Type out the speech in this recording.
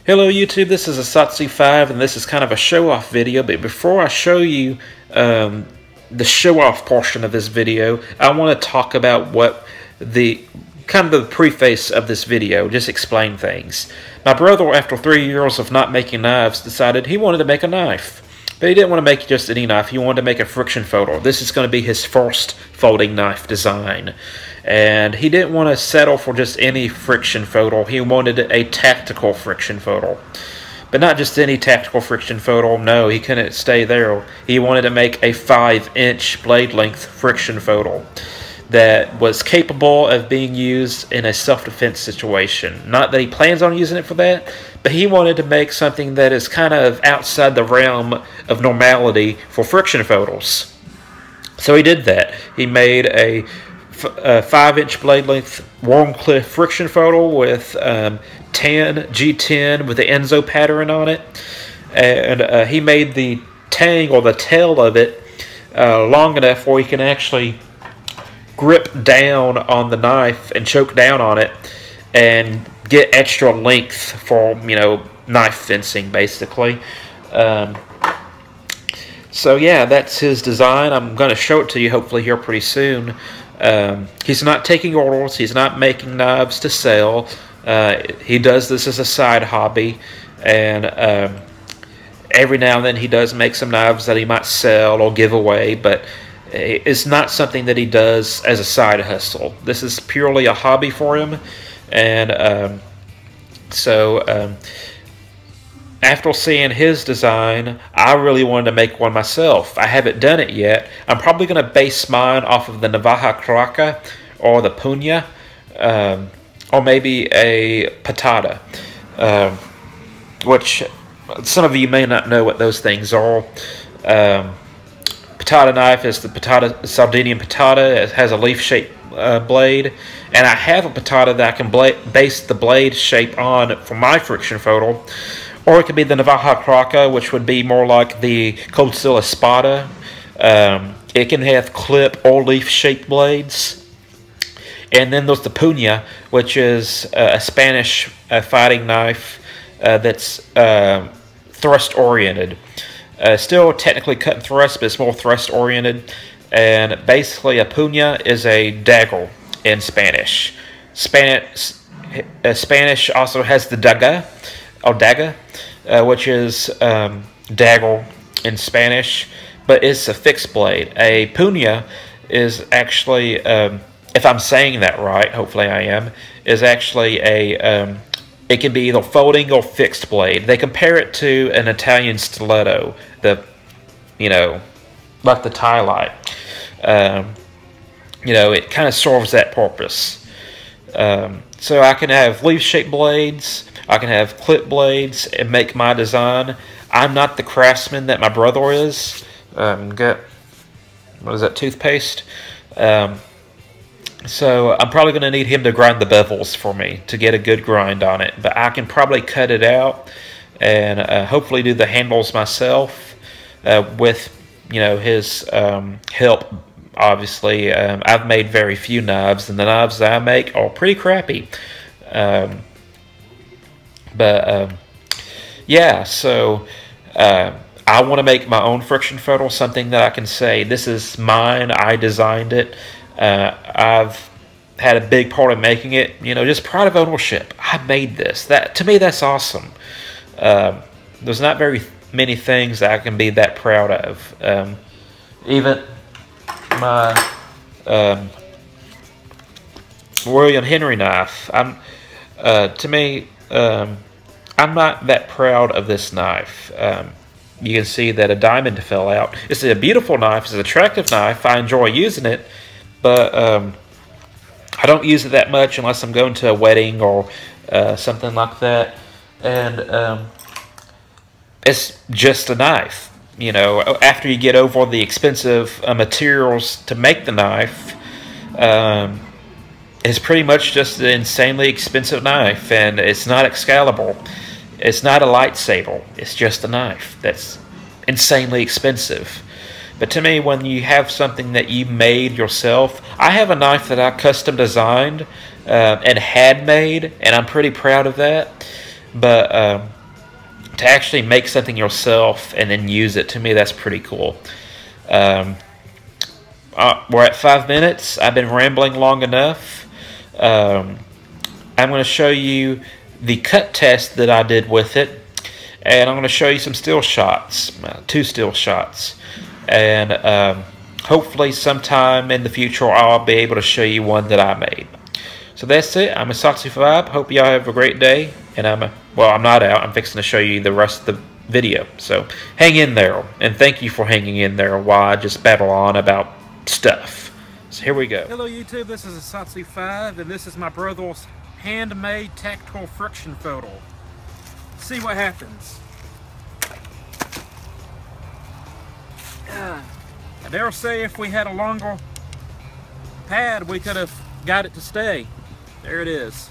Hello YouTube, this is Asatsu5 and this is kind of a show-off video, but before I show you the show-off portion of this video, I want to talk about what the preface of this video, just explain things. My brother, after 3 years of not making knives, decided he wanted to make a knife. But he didn't want to make just any knife, he wanted to make a friction folding. This is going to be his first folding knife design. And he didn't want to settle for just any friction folding, he wanted a tactical friction folding. But not just any tactical friction folding, no, he couldn't stay there. He wanted to make a 5-inch blade length friction folding that was capable of being used in a self-defense situation. Not that he plans on using it for that, but he wanted to make something that is kind of outside the realm of normality for friction folders. So he did that. He made a 5-inch blade length Wharncliffe friction folding with G10 with the Enzo pattern on it. And he made the tang or the tail of it long enough where he can actually grip down on the knife and choke down on it and get extra length for, you know, knife fencing basically. So yeah, that's his design. I'm going to show it to you hopefully here pretty soon. He's not taking orders, he's not making knives to sell. He does this as a side hobby, and every now and then he does make some knives that he might sell or give away, but it's not something that he does as a side hustle. This is purely a hobby for him. And after seeing his design, I really wanted to make one myself. I haven't done it yet. I'm probably going to base mine off of the Navaja Caraca or the Punya, or maybe a Patada, which some of you may not know what those things are. Patada knife is the Patada, Sardinian Patada. It has a leaf-shaped blade, and I have a Patada that I can base the blade shape on for my friction folding. Or it could be the Navaja Caraca, which would be more like the Cold-Steel Espada. It can have clip or leaf-shaped blades. And then there's the Punya, which is a Spanish fighting knife that's thrust-oriented. Still technically cut and thrust, but it's more thrust-oriented. And basically, a Punya is a dagger in Spanish. Spanish also has the daga, or daga, which is dagger in Spanish, but it's a fixed blade. A Punya is actually, if I'm saying that right, hopefully I am, is actually a, it can be either folding or fixed blade. They compare it to an Italian stiletto, you know, like the tie light. You know, it kind of serves that purpose. So I can have leaf-shaped blades, I can have clip blades and make my design. I'm not the craftsman that my brother is. Got, what is that, toothpaste? So I'm probably going to need him to grind the bevels for me to get a good grind on it. But I can probably cut it out and hopefully do the handles myself with, you know, his help. Obviously, I've made very few knives, and the knives that I make are pretty crappy. Yeah, so I want to make my own friction folding, something that I can say, this is mine, I designed it. I've had a big part in making it, you know, just pride of ownership. I made this. That, to me, that's awesome. There's not very many things that I can be that proud of. Even my William Henry knife, to me, I'm not that proud of this knife. You can see that a diamond fell out. It's a beautiful knife. It's an attractive knife. I enjoy using it, but I don't use it that much unless I'm going to a wedding or something like that. And it's just a knife. You know, after you get over the expensive materials to make the knife, it's pretty much just an insanely expensive knife, and it's not Excalibur. It's not a lightsaber. It's just a knife that's insanely expensive. But to me, when you have something that you made yourself, I have a knife that I custom designed and had made, and I'm pretty proud of that. but to actually make something yourself and then use it, to me, that's pretty cool. We're at 5 minutes. I've been rambling long enough. I'm going to show you the cut test that I did with it, and I'm going to show you some still shots, 2 still shots, and hopefully sometime in the future I'll be able to show you one that I made. So that's it. I'm Asoxy5. Hope y'all have a great day, and I'm not out. I'm fixing to show you the rest of the video. So hang in there, and thank you for hanging in there while I just babble on about stuff. So here we go. Hello YouTube, this is Asoxy5, and this is my brother's handmade tactile friction photo. See what happens. I dare say if we had a longer pad, we could have got it to stay. There it is.